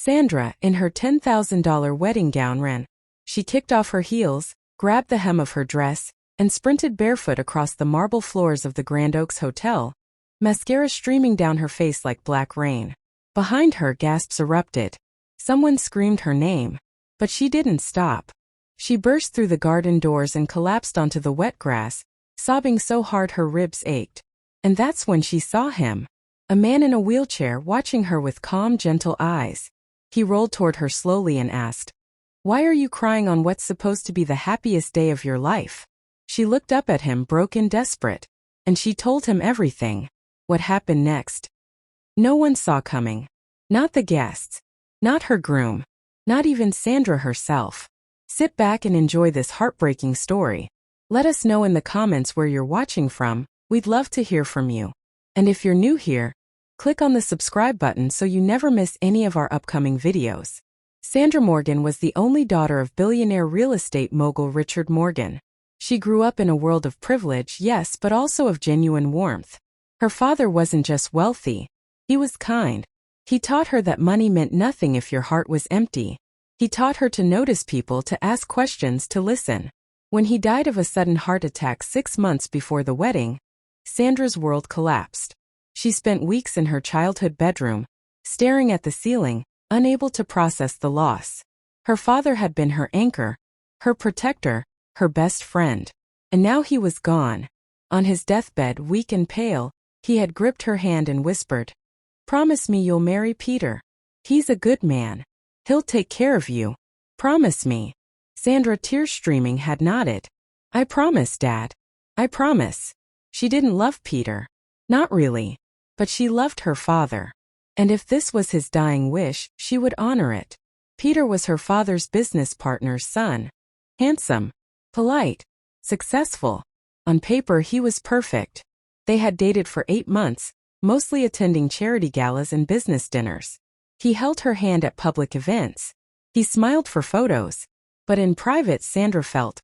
Sandra, in her $10,000 wedding gown, ran. She kicked off her heels, grabbed the hem of her dress, and sprinted barefoot across the marble floors of the Grand Oaks Hotel, mascara streaming down her face like black rain. Behind her, gasps erupted. Someone screamed her name. But she didn't stop. She burst through the garden doors and collapsed onto the wet grass, sobbing so hard her ribs ached. And that's when she saw him. A man in a wheelchair watching her with calm, gentle eyes. He rolled toward her slowly and asked, "Why are you crying on what's supposed to be the happiest day of your life?" She looked up at him, broken, desperate. And she told him everything. What happened next? No one saw coming. Not the guests. Not her groom. Not even Sandra herself. Sit back and enjoy this heartbreaking story. Let us know in the comments where you're watching from. We'd love to hear from you. And if you're new here, click on the subscribe button so you never miss any of our upcoming videos. Sandra Morgan was the only daughter of billionaire real estate mogul Richard Morgan. She grew up in a world of privilege, yes, but also of genuine warmth. Her father wasn't just wealthy. He was kind. He taught her that money meant nothing if your heart was empty. He taught her to notice people, to ask questions, to listen. When he died of a sudden heart attack 6 months before the wedding, Sandra's world collapsed. She spent weeks in her childhood bedroom, staring at the ceiling, unable to process the loss. Her father had been her anchor, her protector, her best friend. And now he was gone. On his deathbed, weak and pale, he had gripped her hand and whispered, "Promise me you'll marry Peter. He's a good man. He'll take care of you. Promise me." Sandra, tears streaming, had nodded. "I promise, Dad. I promise." She didn't love Peter. Not really. But she loved her father. And if this was his dying wish, she would honor it. Peter was her father's business partner's son. Handsome. Polite. Successful. On paper, he was perfect. They had dated for 8 months, mostly attending charity galas and business dinners. He held her hand at public events. He smiled for photos. But in private, Sandra felt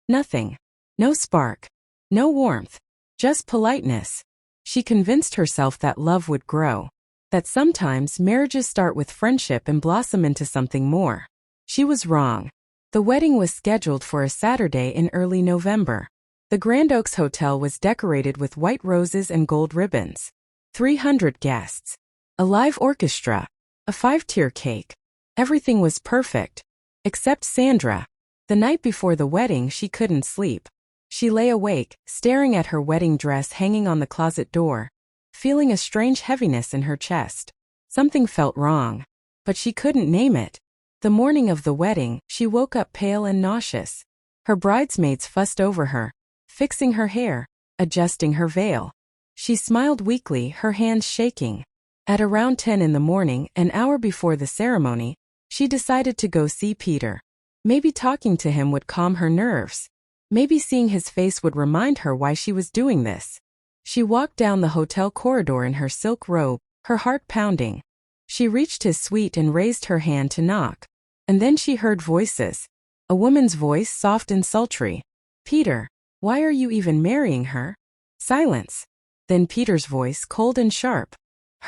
nothing. No spark. No warmth. Just politeness. She convinced herself that love would grow. That sometimes marriages start with friendship and blossom into something more. She was wrong. The wedding was scheduled for a Saturday in early November. The Grand Oaks Hotel was decorated with white roses and gold ribbons. 300 guests. A live orchestra. A 5-tier cake. Everything was perfect. Except Sandra. The night before the wedding, she couldn't sleep. She lay awake, staring at her wedding dress hanging on the closet door, feeling a strange heaviness in her chest. Something felt wrong. But she couldn't name it. The morning of the wedding, she woke up pale and nauseous. Her bridesmaids fussed over her, fixing her hair, adjusting her veil. She smiled weakly, her hands shaking. At around 10 in the morning, an hour before the ceremony, she decided to go see Peter. Maybe talking to him would calm her nerves. Maybe seeing his face would remind her why she was doing this. She walked down the hotel corridor in her silk robe, her heart pounding. She reached his suite and raised her hand to knock. And then she heard voices. A woman's voice, soft and sultry. "Peter, why are you even marrying her?" Silence. Then Peter's voice, cold and sharp.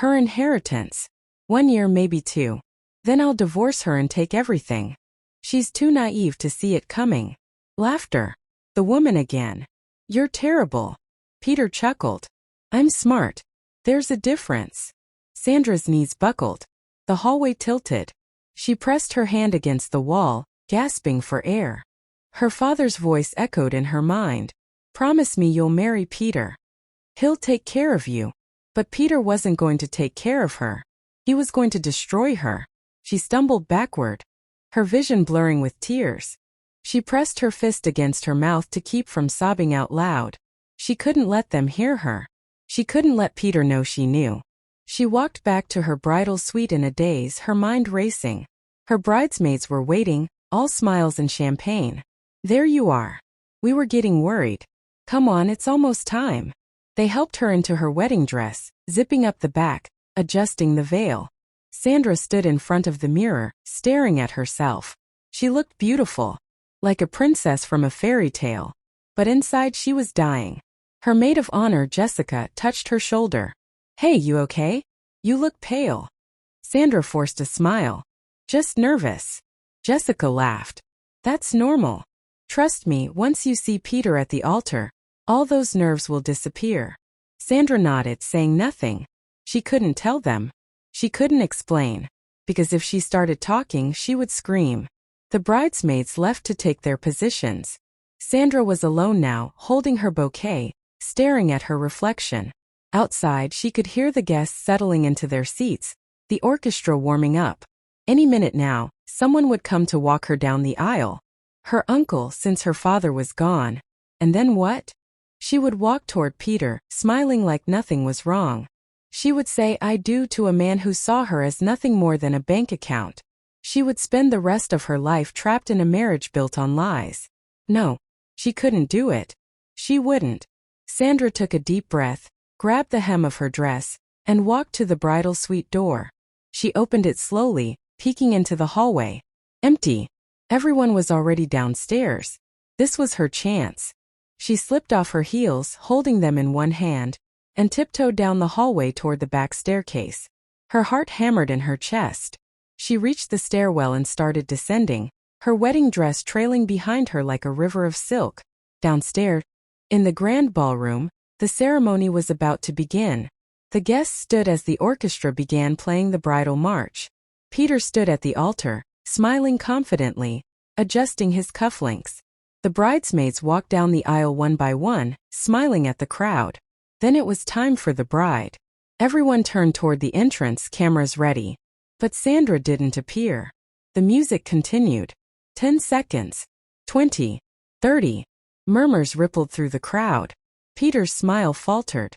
"Her inheritance. 1 year, maybe 2. Then I'll divorce her and take everything. She's too naive to see it coming." Laughter. The woman again. "You're terrible." Peter chuckled. "I'm smart. There's a difference." Sandra's knees buckled. The hallway tilted. She pressed her hand against the wall, gasping for air. Her father's voice echoed in her mind. "Promise me you'll marry Peter. He'll take care of you." But Peter wasn't going to take care of her. He was going to destroy her. She stumbled backward, her vision blurring with tears. She pressed her fist against her mouth to keep from sobbing out loud. She couldn't let them hear her. She couldn't let Peter know she knew. She walked back to her bridal suite in a daze, her mind racing. Her bridesmaids were waiting, all smiles and champagne. "There you are. We were getting worried. Come on, it's almost time." They helped her into her wedding dress, zipping up the back, adjusting the veil. Sandra stood in front of the mirror, staring at herself. She looked beautiful. Like a princess from a fairy tale. But inside she was dying. Her maid of honor, Jessica, touched her shoulder. "Hey, you okay? You look pale." Sandra forced a smile. Just nervous. Jessica laughed. That's normal. Trust me, once you see Peter at the altar, all those nerves will disappear. Sandra nodded, saying nothing. She couldn't tell them. She couldn't explain. Because if she started talking, she would scream. The bridesmaids left to take their positions. Sandra was alone now, holding her bouquet, staring at her reflection. Outside, she could hear the guests settling into their seats, the orchestra warming up. Any minute now, someone would come to walk her down the aisle. Her uncle, since her father was gone. And then what? She would walk toward Peter, smiling like nothing was wrong. She would say "I do" to a man who saw her as nothing more than a bank account. She would spend the rest of her life trapped in a marriage built on lies. No, she couldn't do it. She wouldn't. Sandra took a deep breath, grabbed the hem of her dress, and walked to the bridal suite door. She opened it slowly, peeking into the hallway. Empty. Everyone was already downstairs. This was her chance. She slipped off her heels, holding them in one hand, and tiptoed down the hallway toward the back staircase. Her heart hammered in her chest. She reached the stairwell and started descending, her wedding dress trailing behind her like a river of silk. Downstairs, in the grand ballroom, the ceremony was about to begin. The guests stood as the orchestra began playing the bridal march. Peter stood at the altar, smiling confidently, adjusting his cufflinks. The bridesmaids walked down the aisle one by one, smiling at the crowd. Then it was time for the bride. Everyone turned toward the entrance, cameras ready. But Sandra didn't appear. The music continued. 10 seconds. 20. 30. Murmurs rippled through the crowd. Peter's smile faltered.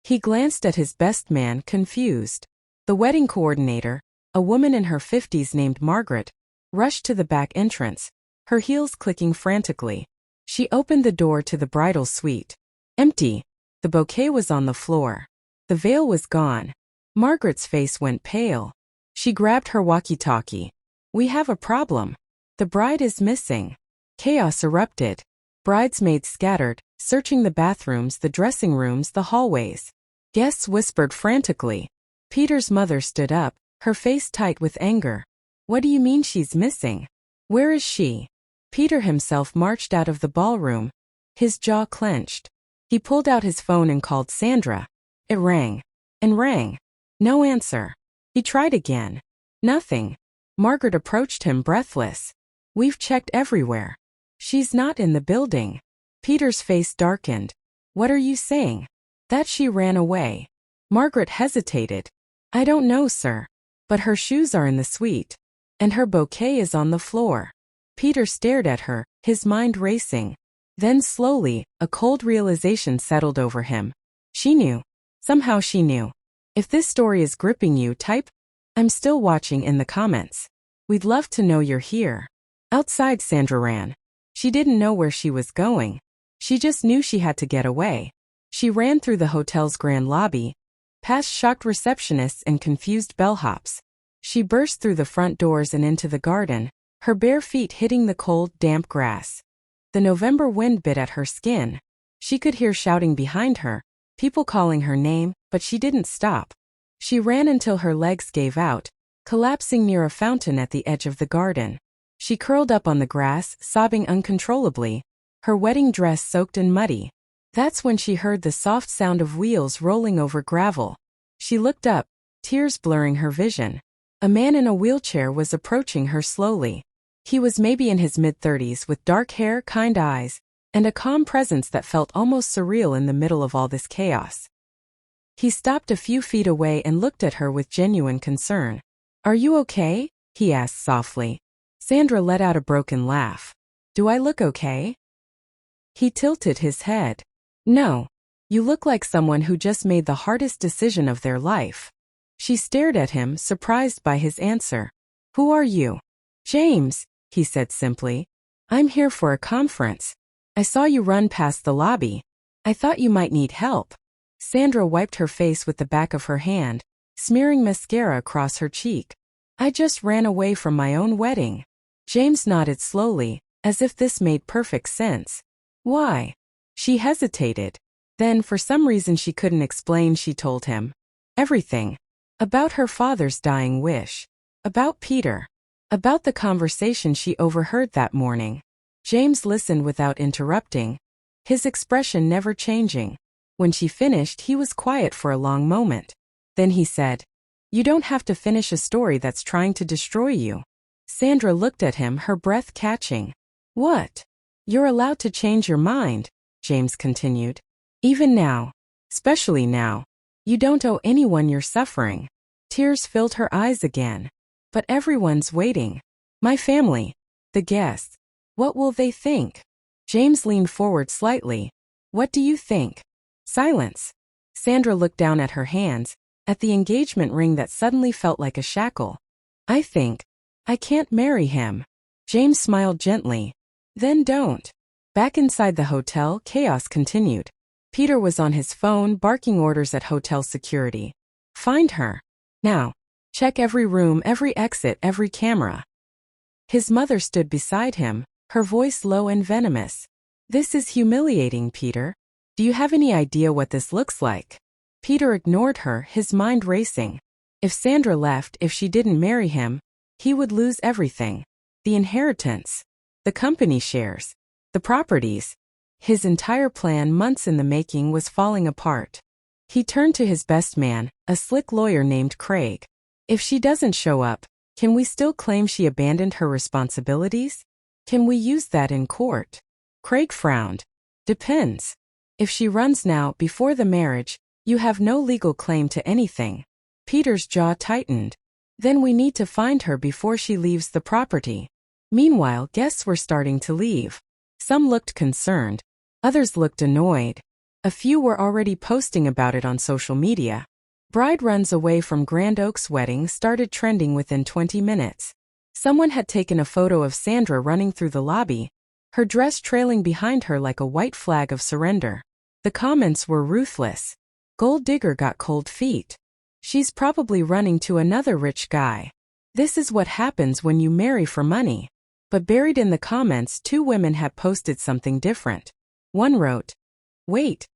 He glanced at his best man, confused. The wedding coordinator, a woman in her 50s named Margaret, rushed to the back entrance, her heels clicking frantically. She opened the door to the bridal suite. Empty. The bouquet was on the floor. The veil was gone. Margaret's face went pale. She grabbed her walkie-talkie. We have a problem. The bride is missing. Chaos erupted. Bridesmaids scattered, searching the bathrooms, the dressing rooms, the hallways. Guests whispered frantically. Peter's mother stood up, her face tight with anger. What do you mean she's missing? Where is she? Peter himself marched out of the ballroom. His jaw clenched. He pulled out his phone and called Sandra. It rang. And rang. No answer. He tried again. Nothing. Margaret approached him, breathless. We've checked everywhere. She's not in the building. Peter's face darkened. What are you saying? That she ran away. Margaret hesitated. I don't know, sir. But her shoes are in the suite. And her bouquet is on the floor. Peter stared at her, his mind racing. Then slowly, a cold realization settled over him. She knew. Somehow she knew. If this story is gripping you, type "I'm still watching" in the comments. We'd love to know you're here. Outside, Sandra ran. She didn't know where she was going. She just knew she had to get away. She ran through the hotel's grand lobby, past shocked receptionists and confused bellhops. She burst through the front doors and into the garden, her bare feet hitting the cold, damp grass. The November wind bit at her skin. She could hear shouting behind her, people calling her name, but she didn't stop. She ran until her legs gave out, collapsing near a fountain at the edge of the garden. She curled up on the grass, sobbing uncontrollably, her wedding dress soaked and muddy. That's when she heard the soft sound of wheels rolling over gravel. She looked up, tears blurring her vision. A man in a wheelchair was approaching her slowly. He was maybe in his mid-30s with dark hair, kind eyes, and a calm presence that felt almost surreal in the middle of all this chaos. He stopped a few feet away and looked at her with genuine concern. Are you okay? He asked softly. Sandra let out a broken laugh. Do I look okay? He tilted his head. No. You look like someone who just made the hardest decision of their life. She stared at him, surprised by his answer. Who are you? James, he said simply. I'm here for a conference. I saw you run past the lobby. I thought you might need help. Sandra wiped her face with the back of her hand, smearing mascara across her cheek. I just ran away from my own wedding. James nodded slowly, as if this made perfect sense. Why? She hesitated. Then, for some reason she couldn't explain, she told him. Everything. About her father's dying wish. About Peter. About the conversation she overheard that morning. James listened without interrupting, his expression never changing. When she finished, he was quiet for a long moment. Then he said, "You don't have to finish a story that's trying to destroy you." Sandra looked at him, her breath catching. "What? You're allowed to change your mind," James continued. "Even now. Especially now. You don't owe anyone your suffering." Tears filled her eyes again. "But everyone's waiting. My family. The guests. What will they think?" James leaned forward slightly. "What do you think?" Silence. Sandra looked down at her hands, at the engagement ring that suddenly felt like a shackle. "I think I can't marry him." James smiled gently. "Then don't." Back inside the hotel, chaos continued. Peter was on his phone, barking orders at hotel security. "Find her. Now. Check every room, every exit, every camera." His mother stood beside him, her voice low and venomous. "This is humiliating, Peter. Do you have any idea what this looks like?" Peter ignored her, his mind racing. If Sandra left, if she didn't marry him, he would lose everything. The inheritance. The company shares. The properties. His entire plan, months in the making, was falling apart. He turned to his best man, a slick lawyer named Craig. "If she doesn't show up, can we still claim she abandoned her responsibilities? Can we use that in court?" Craig frowned. "Depends. If she runs now, before the marriage, you have no legal claim to anything." Peter's jaw tightened. "Then we need to find her before she leaves the property." Meanwhile, guests were starting to leave. Some looked concerned. Others looked annoyed. A few were already posting about it on social media. "Bride runs away from Grand Oaks wedding" started trending within 20 minutes. Someone had taken a photo of Sandra running through the lobby, her dress trailing behind her like a white flag of surrender. The comments were ruthless. "Gold digger got cold feet. She's probably running to another rich guy. This is what happens when you marry for money." But buried in the comments, two women had posted something different. One wrote, "Wait,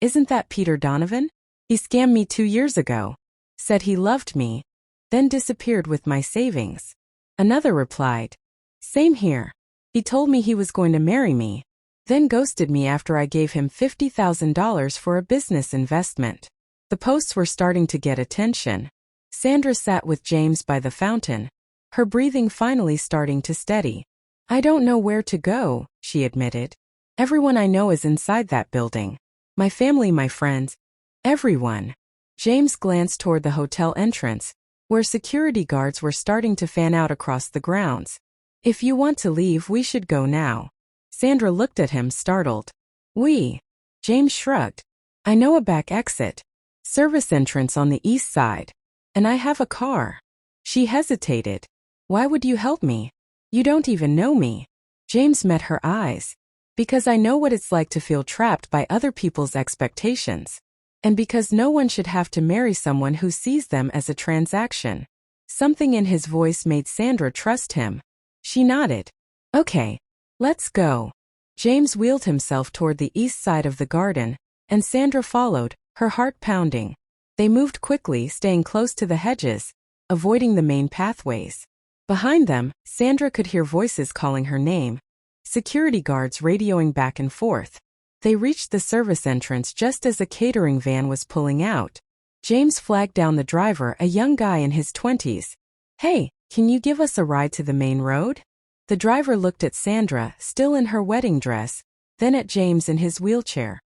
isn't that Peter Donovan? He scammed me 2 years ago. Said he loved me, then disappeared with my savings." Another replied, "Same here. He told me he was going to marry me, then ghosted me after I gave him $50,000 for a business investment." The posts were starting to get attention. Sandra sat with James by the fountain, her breathing finally starting to steady. "I don't know where to go," she admitted. "Everyone I know is inside that building. My family, my friends, everyone." James glanced toward the hotel entrance, where security guards were starting to fan out across the grounds. "If you want to leave, we should go now." Sandra looked at him, startled. "We?" James shrugged. "I know a back exit. Service entrance on the east side. And I have a car." She hesitated. "Why would you help me? You don't even know me." James met her eyes. "Because I know what it's like to feel trapped by other people's expectations. And because no one should have to marry someone who sees them as a transaction." Something in his voice made Sandra trust him. She nodded. "Okay, let's go." James wheeled himself toward the east side of the garden, and Sandra followed, her heart pounding. They moved quickly, staying close to the hedges, avoiding the main pathways. Behind them, Sandra could hear voices calling her name, security guards radioing back and forth. They reached the service entrance just as a catering van was pulling out. James flagged down the driver, a young guy in his 20s. "Hey, can you give us a ride to the main road?" The driver looked at Sandra, still in her wedding dress, then at James in his wheelchair.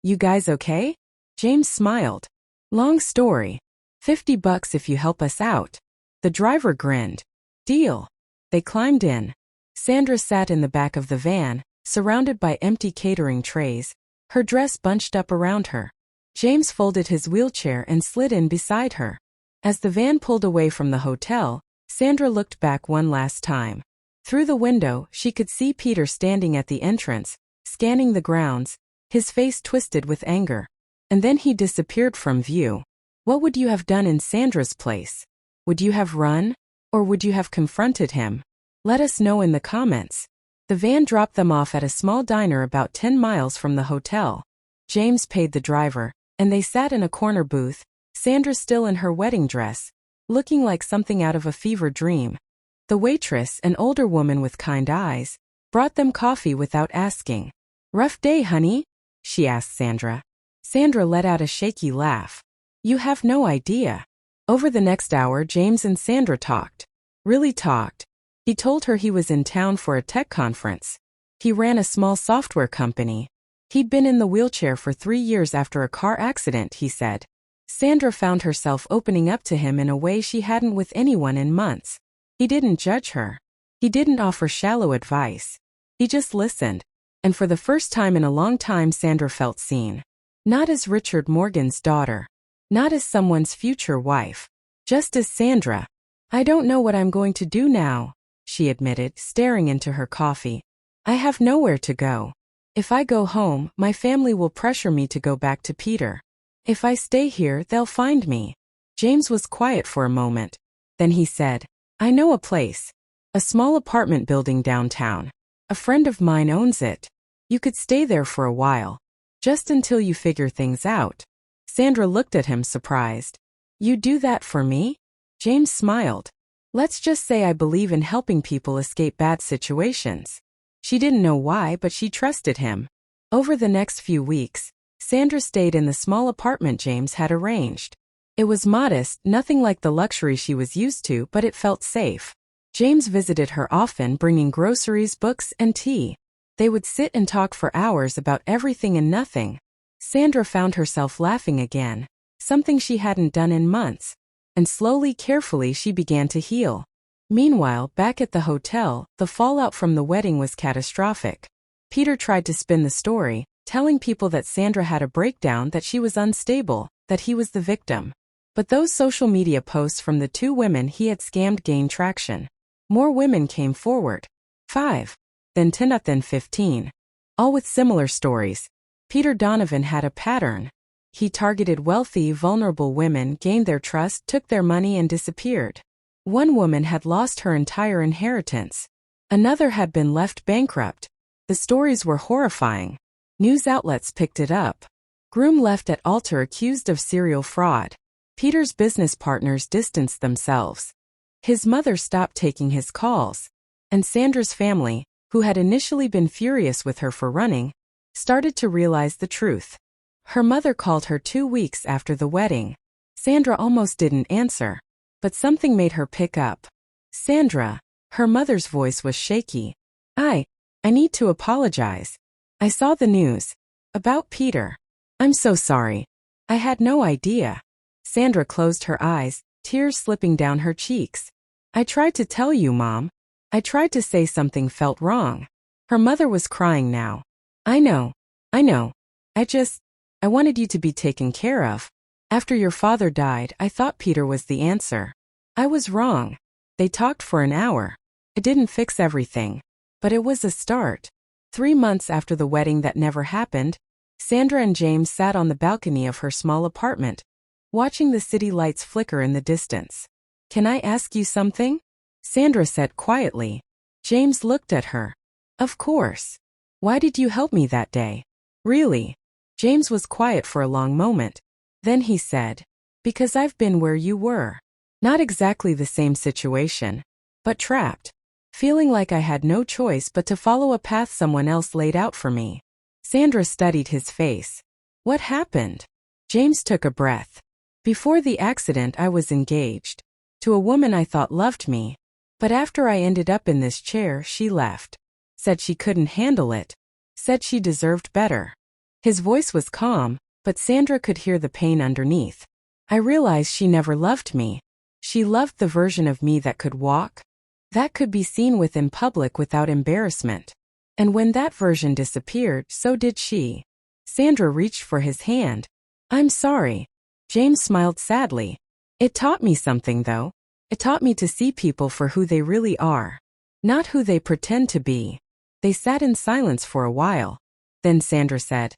You guys okay?" James smiled. "Long story. $50 if you help us out." The driver grinned. "Deal." They climbed in. Sandra sat in the back of the van, surrounded by empty catering trays, her dress bunched up around her. James folded his wheelchair and slid in beside her. As the van pulled away from the hotel, Sandra looked back one last time. Through the window, she could see Peter standing at the entrance, scanning the grounds, his face twisted with anger. And then he disappeared from view. What would you have done in Sandra's place? Would you have run? Or would you have confronted him? Let us know in the comments. The van dropped them off at a small diner about 10 miles from the hotel. James paid the driver, and they sat in a corner booth, Sandra still in her wedding dress, looking like something out of a fever dream. The waitress, an older woman with kind eyes, brought them coffee without asking. "Rough day, honey?" she asked Sandra. Sandra let out a shaky laugh. "You have no idea." Over the next hour, James and Sandra talked. Really talked. He told her he was in town for a tech conference. He ran a small software company. He'd been in the wheelchair for 3 years after a car accident, he said. Sandra found herself opening up to him in a way she hadn't with anyone in months. He didn't judge her. He didn't offer shallow advice. He just listened. And for the first time in a long time, Sandra felt seen. Not as Richard Morgan's daughter. Not as someone's future wife. Just as Sandra. "I don't know what I'm going to do now," she admitted, staring into her coffee. "I have nowhere to go. If I go home, my family will pressure me to go back to Peter. If I stay here, they'll find me." James was quiet for a moment. Then he said, "I know a place. A small apartment building downtown. A friend of mine owns it. You could stay there for a while. Just until you figure things out." Sandra looked at him surprised. "You do that for me?" James smiled. "Let's just say I believe in helping people escape bad situations." She didn't know why, but she trusted him. Over the next few weeks, Sandra stayed in the small apartment James had arranged. It was modest, nothing like the luxury she was used to, but it felt safe. James visited her often, bringing groceries, books, and tea. They would sit and talk for hours about everything and nothing. Sandra found herself laughing again, something she hadn't done in months. And slowly, carefully, she began to heal. Meanwhile, back at the hotel, the fallout from the wedding was catastrophic. Peter tried to spin the story, telling people that Sandra had a breakdown, that she was unstable, that he was the victim. But those social media posts from the 2 women he had scammed gained traction. More women came forward. 5. Then 10, then 15. All with similar stories. Peter Donovan had a pattern. He targeted wealthy, vulnerable women, gained their trust, took their money, and disappeared. One woman had lost her entire inheritance. Another had been left bankrupt. The stories were horrifying. News outlets picked it up. Groom left at altar accused of serial fraud. Peter's business partners distanced themselves. His mother stopped taking his calls. And Sandra's family, who had initially been furious with her for running, started to realize the truth. Her mother called her 2 weeks after the wedding. Sandra almost didn't answer, but something made her pick up. "Sandra," her mother's voice was shaky. I need to apologize. I saw the news. About Peter. I'm so sorry. I had no idea." Sandra closed her eyes, tears slipping down her cheeks. "I tried to tell you, Mom. I tried to say something felt wrong." Her mother was crying now. I know. I wanted you to be taken care of. After your father died, I thought Peter was the answer. I was wrong. They talked for an hour. It didn't fix everything. But it was a start. 3 months after the wedding that never happened, Sandra and James sat on the balcony of her small apartment, watching the city lights flicker in the distance. "Can I ask you something?" Sandra said quietly. James looked at her. "Of course. Why did you help me that day?" "Really?" James was quiet for a long moment. Then he said, "Because I've been where you were. Not exactly the same situation, but trapped. Feeling like I had no choice but to follow a path someone else laid out for me." Sandra studied his face. "What happened?" James took a breath. "Before the accident, I was engaged. To a woman I thought loved me. But after I ended up in this chair, she left. Said she couldn't handle it. Said she deserved better." His voice was calm, but Sandra could hear the pain underneath. "I realized she never loved me. She loved the version of me that could walk, that could be seen with in public without embarrassment. And when that version disappeared, so did she." Sandra reached for his hand. "I'm sorry." James smiled sadly. "It taught me something, though. It taught me to see people for who they really are, not who they pretend to be." They sat in silence for a while. Then Sandra said,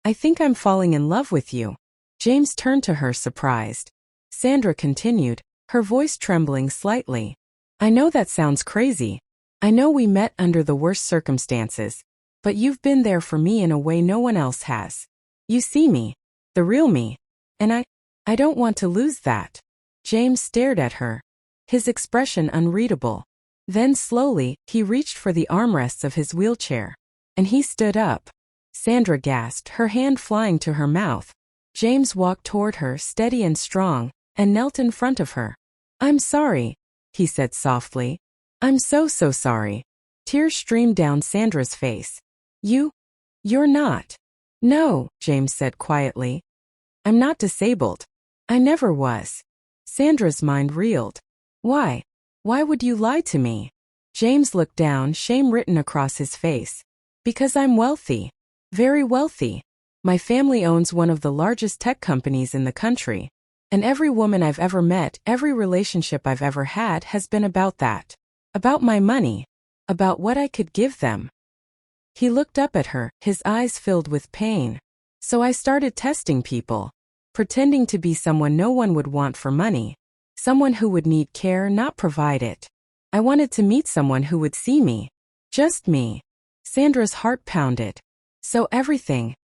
"I think I'm falling in love with you." James turned to her, surprised. Sandra continued, her voice trembling slightly. "I know that sounds crazy. I know we met under the worst circumstances, but you've been there for me in a way no one else has. You see me, the real me, and I don't want to lose that." James stared at her, his expression unreadable. Then slowly, he reached for the armrests of his wheelchair. And he stood up. Sandra gasped, her hand flying to her mouth. James walked toward her, steady and strong, and knelt in front of her. "I'm sorry," he said softly. "I'm so sorry." Tears streamed down Sandra's face. You're not." "No," James said quietly. "I'm not disabled. I never was." Sandra's mind reeled. Why? Why would you lie to me?" James looked down, shame written across his face. "Because I'm wealthy. Very wealthy. My family owns one of the largest tech companies in the country. And every woman I've ever met, every relationship I've ever had has been about that. About my money. About what I could give them." He looked up at her, his eyes filled with pain. "So I started testing people. Pretending to be someone no one would want for money. Someone who would need care, not provide it. I wanted to meet someone who would see me. Just me." Sandra's heart pounded. "So everything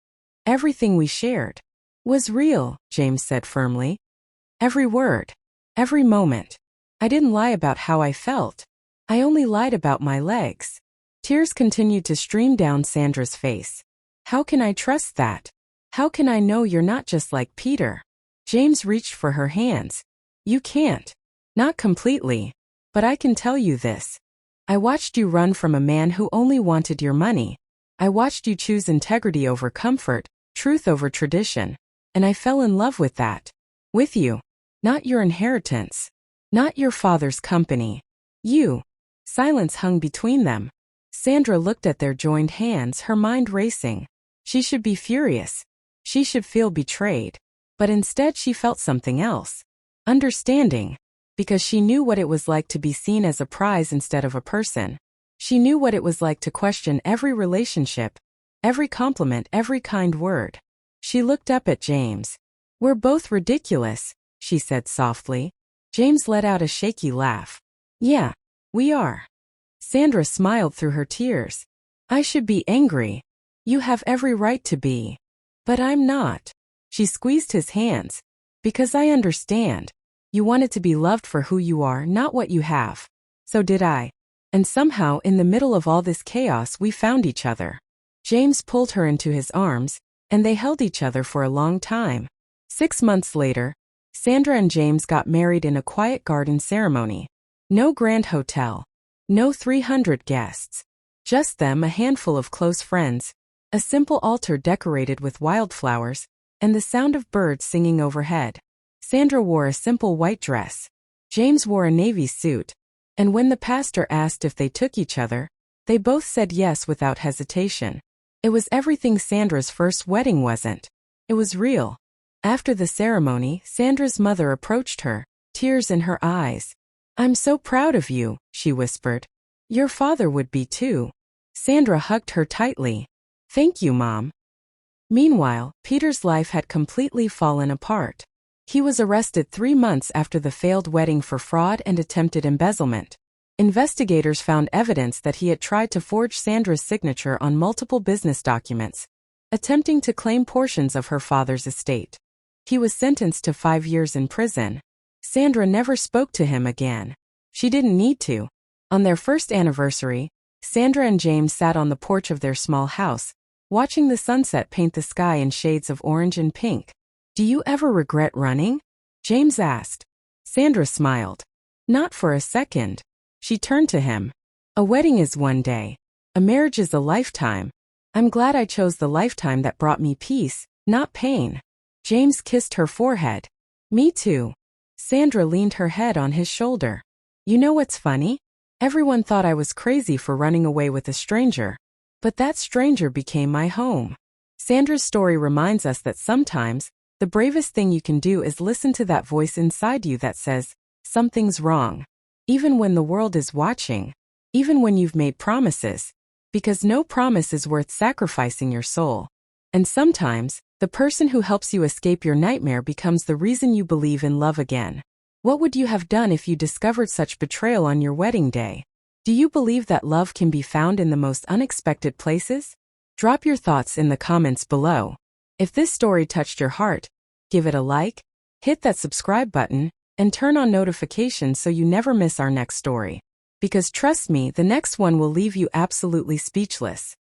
we shared was real," James said firmly. "Every word. Every moment. I didn't lie about how I felt. I only lied about my legs." Tears continued to stream down Sandra's face. "How can I trust that? How can I know you're not just like Peter?" James reached for her hands. "You can't. Not completely. But I can tell you this. I watched you run from a man who only wanted your money. I watched you choose integrity over comfort, truth over tradition. And I fell in love with that. With you. Not your inheritance. Not your father's company. You." Silence hung between them. Sandra looked at their joined hands, her mind racing. She should be furious. She should feel betrayed. But instead she felt something else. Understanding. Because she knew what it was like to be seen as a prize instead of a person. She knew what it was like to question every relationship, every compliment, every kind word. She looked up at James. "We're both ridiculous," she said softly. James let out a shaky laugh. "Yeah, we are." Sandra smiled through her tears. "I should be angry. You have every right to be. But I'm not." She squeezed his hands. "Because I understand. You wanted to be loved for who you are, not what you have. So did I. And somehow, in the middle of all this chaos, we found each other." James pulled her into his arms, and they held each other for a long time. 6 months later, Sandra and James got married in a quiet garden ceremony. No grand hotel. No 300 guests. Just them, a handful of close friends, a simple altar decorated with wildflowers, and the sound of birds singing overhead. Sandra wore a simple white dress. James wore a navy suit. And when the pastor asked if they took each other, they both said yes without hesitation. It was everything Sandra's first wedding wasn't. It was real. After the ceremony, Sandra's mother approached her, tears in her eyes. "I'm so proud of you," she whispered. "Your father would be too." Sandra hugged her tightly. "Thank you, Mom." Meanwhile, Peter's life had completely fallen apart. He was arrested 3 months after the failed wedding for fraud and attempted embezzlement. Investigators found evidence that he had tried to forge Sandra's signature on multiple business documents, attempting to claim portions of her father's estate. He was sentenced to 5 years in prison. Sandra never spoke to him again. She didn't need to. On their first anniversary, Sandra and James sat on the porch of their small house, watching the sunset paint the sky in shades of orange and pink. "Do you ever regret running?" James asked. Sandra smiled. "Not for a second." She turned to him. "A wedding is one day. A marriage is a lifetime. I'm glad I chose the lifetime that brought me peace, not pain." James kissed her forehead. "Me too." Sandra leaned her head on his shoulder. "You know what's funny? Everyone thought I was crazy for running away with a stranger. But that stranger became my home." Sandra's story reminds us that sometimes, the bravest thing you can do is listen to that voice inside you that says, something's wrong. Even when the world is watching. Even when you've made promises. Because no promise is worth sacrificing your soul. And sometimes, the person who helps you escape your nightmare becomes the reason you believe in love again. What would you have done if you discovered such betrayal on your wedding day? Do you believe that love can be found in the most unexpected places? Drop your thoughts in the comments below. If this story touched your heart, give it a like, hit that subscribe button, and turn on notifications so you never miss our next story. Because trust me, the next one will leave you absolutely speechless.